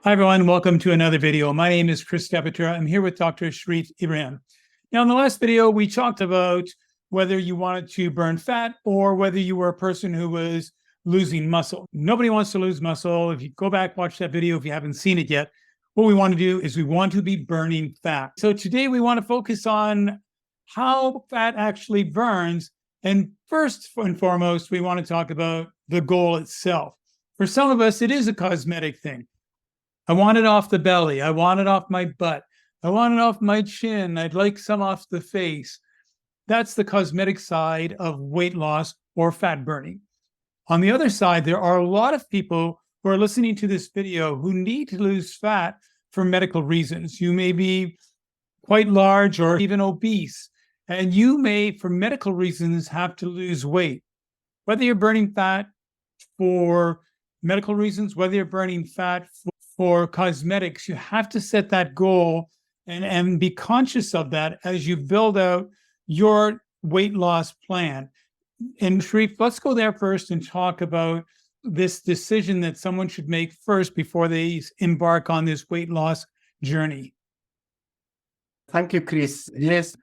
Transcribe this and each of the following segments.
Hi, everyone. Welcome to another video. My name is Chris Depatura. I'm here with Dr. Sharif. Now, in the last video, we talked about whether you wanted to burn fat or whether you were a person who was losing muscle. Nobody wants to lose muscle. If you go back, watch that video if you haven't seen it yet. What we want to do is we want to be burning fat. So today we want to focus on how fat actually burns. And first and foremost, we want to talk about the goal itself. For some of us, it is a cosmetic thing. I want it off the belly. I want it off my butt. I want it off my chin. I'd like some off the face. That's the cosmetic side of weight loss or fat burning. On the other side, there are a lot of people who are listening to this video who need to lose fat for medical reasons. You may be quite large or even obese, and you may, for medical reasons, have to lose weight. Whether you're burning fat for medical reasons, whether you're burning fat for cosmetics, you have to set that goal and be conscious of that as you build out your weight loss plan. And Sharif, let's go there first and talk about this decision that someone should make first before they embark on this weight loss journey. Thank you, Chris. Yes,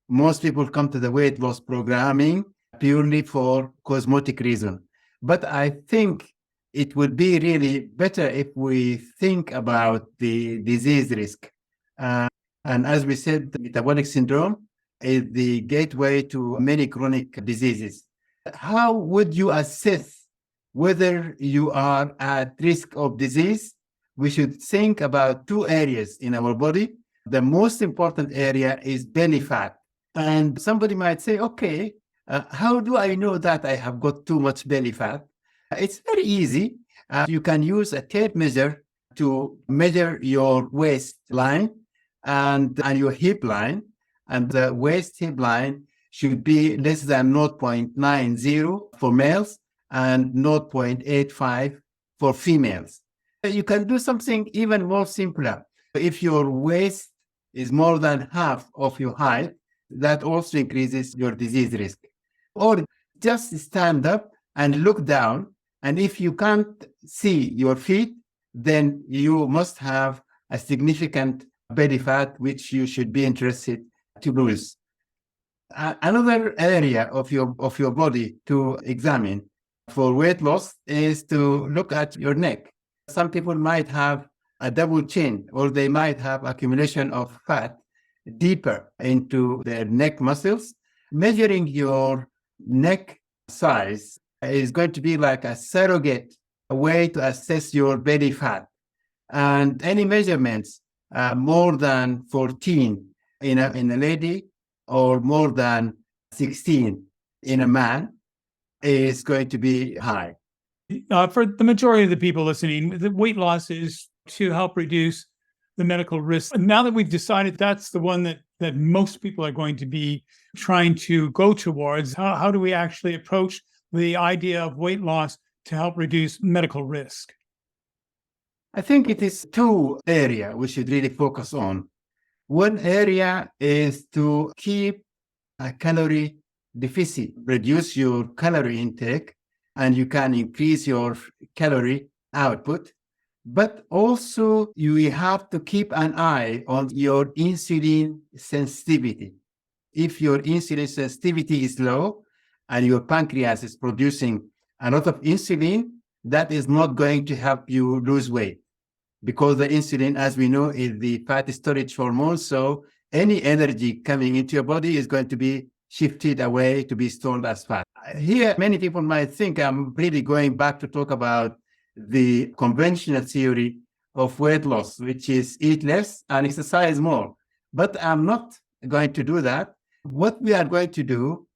most people come to the weight loss programming purely for cosmetic reason. But I think it would be really better if we think about the disease risk. And as we said, metabolic syndrome is the gateway to many chronic diseases. How would you assess whether you are at risk of disease? We should think about two areas in our body. The most important area is belly fat. And somebody might say, okay, how do I know that I have got too much belly fat? It's very easy. You can use a tape measure to measure your waistline and your hip line. And the waist hip line should be less than 0.90 for males and 0.85 for females. You can do something even more simpler. If your waist is more than half of your height, that also increases your disease risk. Or just stand up and look down. And if you can't see your feet, then you must have a significant belly fat, which you should be interested to lose. Another area of your body to examine for weight loss is to look at your neck. Some people might have a double chin, or they might have accumulation of fat deeper into their neck muscles. Measuring your neck size is going to be like a surrogate way to assess your belly fat. And any measurements more than 14 in a lady or more than 16 in a man is going to be high. For the majority of the people listening, the weight loss is to help reduce the medical risk. Now that we've decided that's the one that most people are going to be trying to go towards, how do we actually approach the idea of weight loss to help reduce medical risk? I think it is two areas we should really focus on. One area is to keep a calorie deficit, reduce your calorie intake, and you can increase your calorie output. But also you have to keep an eye on your insulin sensitivity. If your insulin sensitivity is low and your pancreas is producing a lot of insulin, that is not going to help you lose weight, because the insulin, as we know, is the fat storage hormone. So any energy coming into your body is going to be shifted away to be stored as fat. Here, many people might think I'm really going back to talk about the conventional theory of weight loss, which is eat less and exercise more. But I'm not going to do that. What we are going to do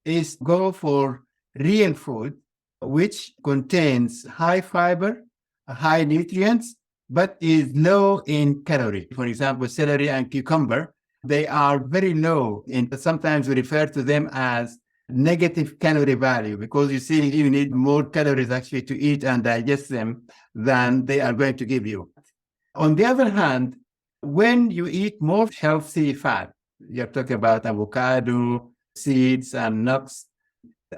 is go for real food, which contains high fiber, high nutrients, but is low in calorie. For example, celery and cucumber, they are very low, and sometimes we refer to them as negative calorie value, because you see you need more calories actually to eat and digest them than they are going to give you. On the other hand, when you eat more healthy fat, you're talking about avocado, seeds and nuts,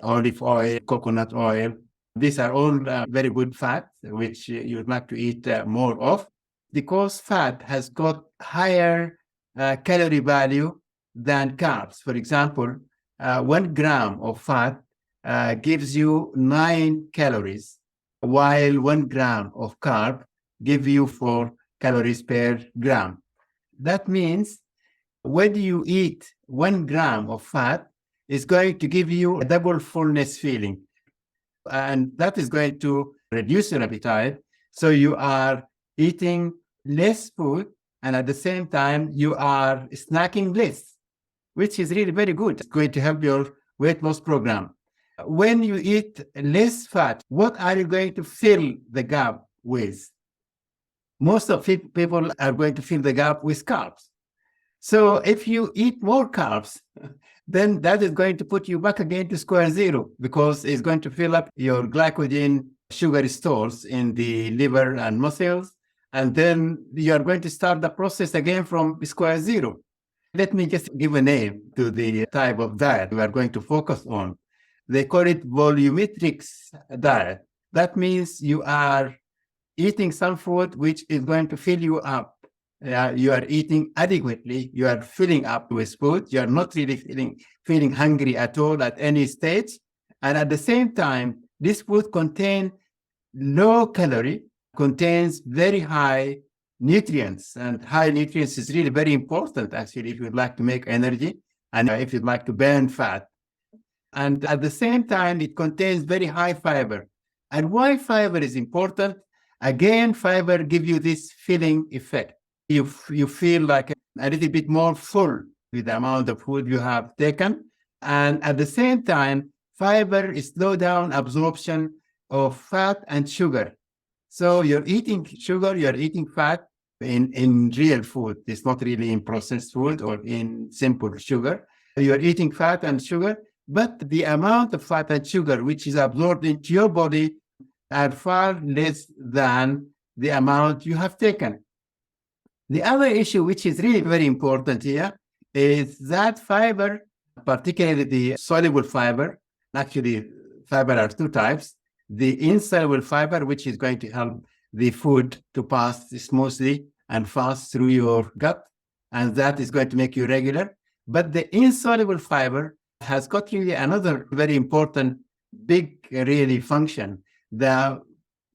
olive oil, coconut oil, these are all very good fats, which you'd like to eat more of. because fat has got higher calorie value than carbs. For example, 1 gram of fat gives you 9 calories, while 1 gram of carb gives you 4 calories per gram. That means when you eat 1 gram of fat, it's going to give you a double fullness feeling. And that is going to reduce your appetite. So you are eating less food, and at the same time, you are snacking less, which is really very good. It's going to help your weight loss program. When you eat less fat, what are you going to fill the gap with? Most of people are going to fill the gap with carbs. So if you eat more carbs, then that is going to put you back again to square zero, because it's going to fill up your glycogen sugar stores in the liver and muscles. And then you are going to start the process again from square zero. Let me just give a name to the type of diet we are going to focus on. They call it volumetric diet. That means you are eating some food which is going to fill you up. You are eating adequately. You are filling up with food. You are not really feeling hungry at all at any stage. And at the same time, this food contains low calorie, contains very high nutrients. And high nutrients is really very important, actually, if you'd like to make energy and if you'd like to burn fat. And at the same time, it contains very high fiber. And why fiber is important? Again, fiber gives you this filling effect. You feel like a little bit more full with the amount of food you have taken. And at the same time, fiber slows down absorption of fat and sugar. So you're eating sugar, you're eating fat in real food. It's not really in processed food or in simple sugar. You're eating fat and sugar, but the amount of fat and sugar which is absorbed into your body are far less than the amount you have taken. The other issue, which is really very important here, is that fiber, particularly the soluble fiber. Actually, fiber are two types. The insoluble fiber, which is going to help the food to pass smoothly and fast through your gut, and that is going to make you regular. But the insoluble fiber has got really another very important, big, really function. The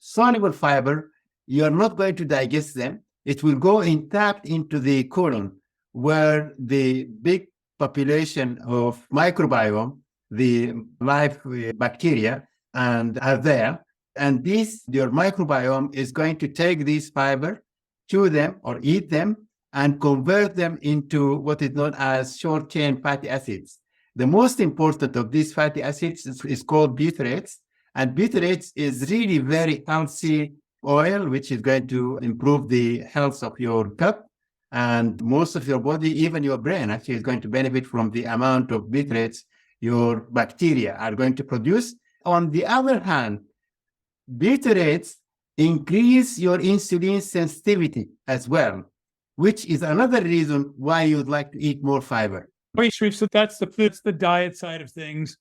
soluble fiber, you are not going to digest them. It will go tapped into the colon, where the big population of microbiome, the live bacteria, and are there. And your microbiome is going to take these fiber, chew them or eat them, and convert them into what is known as short-chain fatty acids. The most important of these fatty acids is called butyrates. And butyrates is really very healthy oil, which is going to improve the health of your gut and most of your body, even your brain actually is going to benefit from the amount of butyrates your bacteria are going to produce. On the other hand, butyrates increase your insulin sensitivity as well, which is another reason why you'd like to eat more fiber. Wait, Sharif, so that's the diet side of things.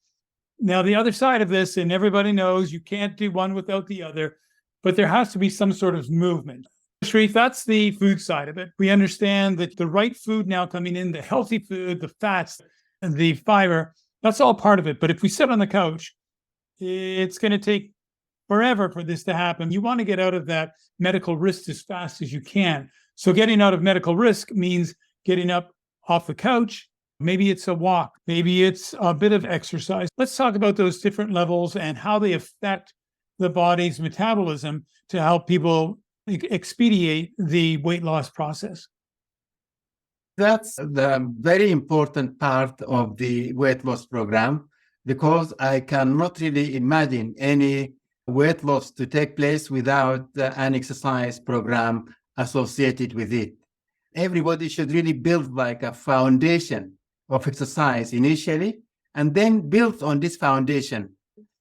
Now, the other side of this, and everybody knows you can't do one without the other, but there has to be some sort of movement. Sharif, that's the food side of it. We understand that the right food now coming in, the healthy food, the fats, and the fiber, that's all part of it. But if we sit on the couch, it's going to take forever for this to happen. You want to get out of that medical risk as fast as you can. So getting out of medical risk means getting up off the couch. Maybe it's a walk. Maybe it's a bit of exercise. Let's talk about those different levels and how they affect the body's metabolism to help people expedite the weight loss process. That's the very important part of the weight loss program, because I cannot really imagine any weight loss to take place without an exercise program associated with it. Everybody should really build like a foundation of exercise initially, and then build on this foundation.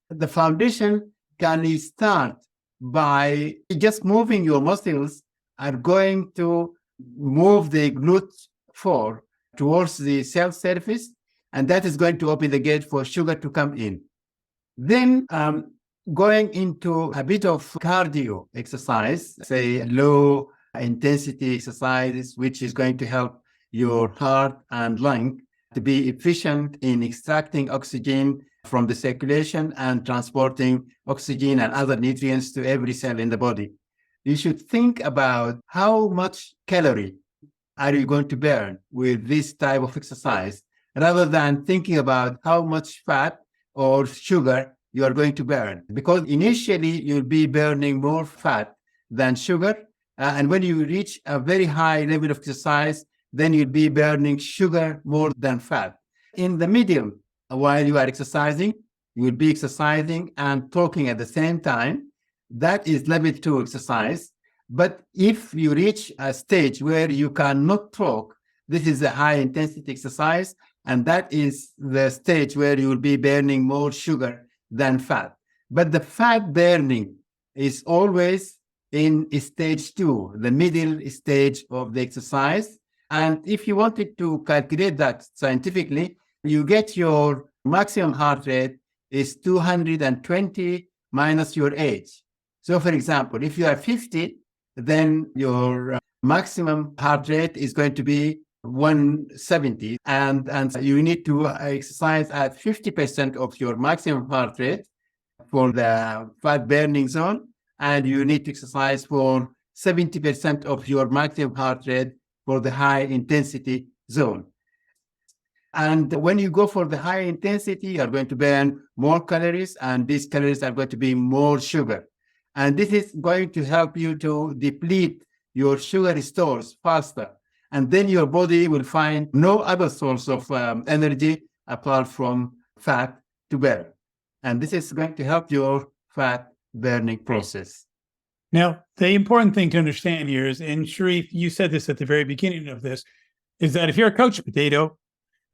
The foundation can start by just moving your muscles are going to move the glute 4 towards the cell surface, and that is going to open the gate for sugar to come in. Then going into a bit of cardio exercise, say low intensity exercises, which is going to help your heart and lung to be efficient in extracting oxygen from the circulation and transporting oxygen and other nutrients to every cell in the body. You should think about how much calorie are you going to burn with this type of exercise, rather than thinking about how much fat or sugar you are going to burn. Because initially you'll be burning more fat than sugar. And when you reach a very high level of exercise, then you'll be burning sugar more than fat. In the medium, while you are exercising, you will be exercising and talking at the same time. That is level 2 exercise. But if you reach a stage where you cannot talk, this is a high intensity exercise, and that is the stage where you will be burning more sugar than fat. But the fat burning is always in stage 2, the middle stage of the exercise. And if you wanted to calculate that scientifically, you get your maximum heart rate is 220 minus your age. So for example, if you are 50, then your maximum heart rate is going to be 170. And you need to exercise at 50% of your maximum heart rate for the fat burning zone. And you need to exercise for 70% of your maximum heart rate for the high intensity zone. And when you go for the high intensity, you're going to burn more calories, and these calories are going to be more sugar. And this is going to help you to deplete your sugar stores faster. And then your body will find no other source of energy apart from fat to burn. And this is going to help your fat burning process. Now, the important thing to understand here is, and Sharif, you said this at the very beginning of this, is that if you're a couch potato,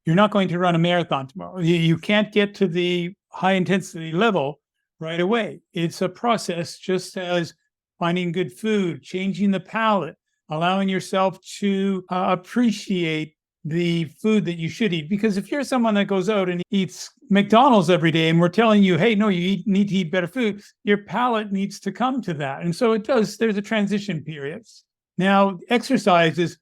you're not going to run a marathon tomorrow. You can't get to the high intensity level right away. It's a process, just as finding good food, changing the palate, allowing yourself to appreciate the food that you should eat. Because if you're someone that goes out and eats McDonald's every day and we're telling you, hey, no, need to eat better food, your palate needs to come to that. And so it does, there's a transition period. Now, exercise is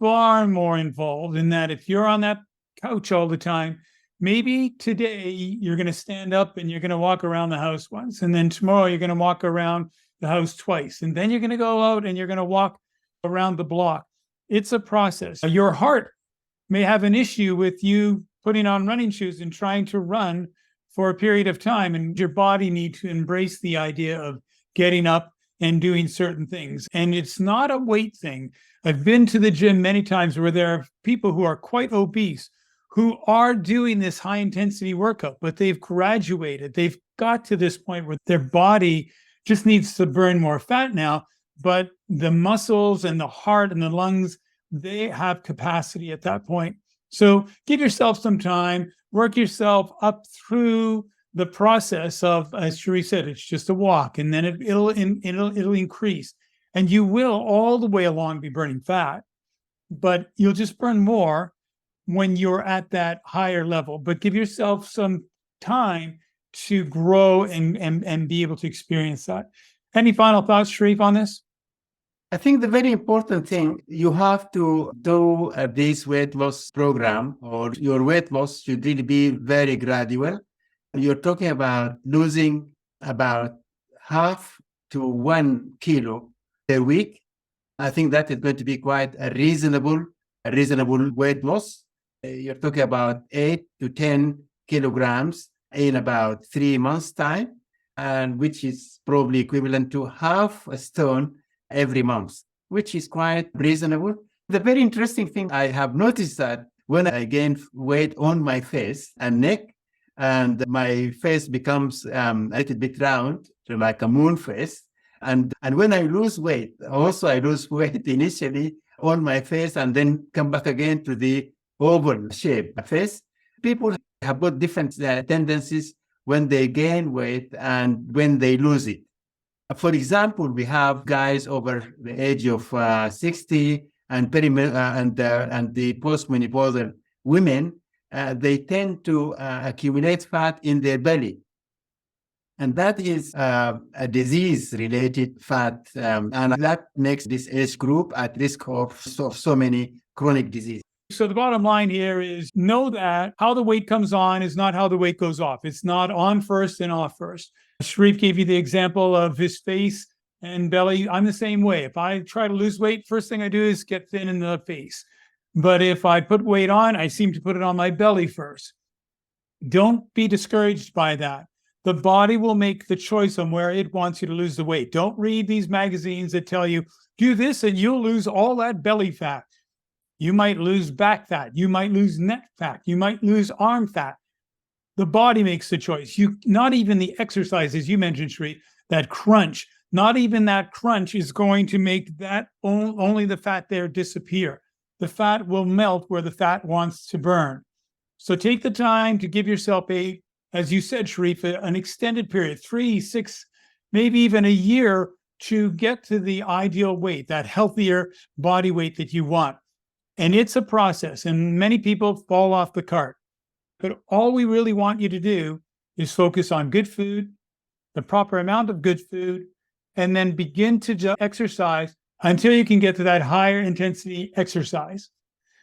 far more involved in that if you're on that couch all the time, maybe today you're going to stand up and you're going to walk around the house once, and then tomorrow you're going to walk around the house twice, and then you're going to go out and you're going to walk around the block. It's a process. Your heart may have an issue with you putting on running shoes and trying to run for a period of time, and your body needs to embrace the idea of getting up and doing certain things. And it's not a weight thing. I've been to the gym many times where there are people who are quite obese who are doing this high intensity workout, but they've graduated. They've got to this point where their body just needs to burn more fat now, but the muscles and the heart and the lungs, they have capacity at that point. So give yourself some time, work yourself up through the process of, as Sharif said, it's just a walk, and then it'll increase. And you will all the way along be burning fat, but you'll just burn more when you're at that higher level. But give yourself some time to grow and be able to experience that. Any final thoughts, Sharif, on this? I think the very important thing, you have to do this weight loss program, or your weight loss should really be very gradual. You're talking about losing about 0.5 to 1 kilo per week. I think that is going to be quite a reasonable weight loss. You're talking about 8 to 10 kilograms in about 3 months' time, and which is probably equivalent to half a stone every month, which is quite reasonable. The very interesting thing I have noticed that when I gain weight on my face and neck, and my face becomes a little bit round, like a moon face. And when I lose weight, also I lose weight initially on my face and then come back again to the oval shape face. People have got different tendencies when they gain weight and when they lose it. For example, we have guys over the age of 60 and the postmenopausal women. They tend to accumulate fat in their belly. And that is a disease-related fat, and that makes this age group at risk of so many chronic diseases. So the bottom line here is know that how the weight comes on is not how the weight goes off. It's not on first and off first. Sharif gave you the example of his face and belly. I'm the same way. If I try to lose weight, first thing I do is get thin in the face. But if I put weight on, I seem to put it on my belly first. Don't be discouraged by that. The body will make the choice on where it wants you to lose the weight. Don't read these magazines that tell you, do this and you'll lose all that belly fat. You might lose back fat. You might lose neck fat. You might lose arm fat. The body makes the choice. Not even the exercises you mentioned, Sharif, that crunch, not even that crunch is going to make that only the fat there disappear. The fat will melt where the fat wants to burn. So take the time to give yourself as you said, Sharif, an extended period, 3, 6, maybe even a year to get to the ideal weight, that healthier body weight that you want. And it's a process, and many people fall off the cart. But all we really want you to do is focus on good food, the proper amount of good food, and then begin to exercise until you can get to that higher intensity exercise.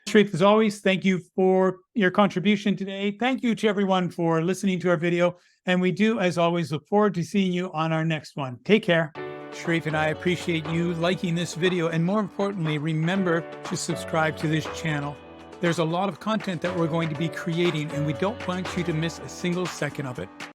Sharif, as always, thank you for your contribution today. Thank you to everyone for listening to our video. And we do, as always, look forward to seeing you on our next one. Take care. Sharif and I appreciate you liking this video. And more importantly, remember to subscribe to this channel. There's a lot of content that we're going to be creating, and we don't want you to miss a single second of it.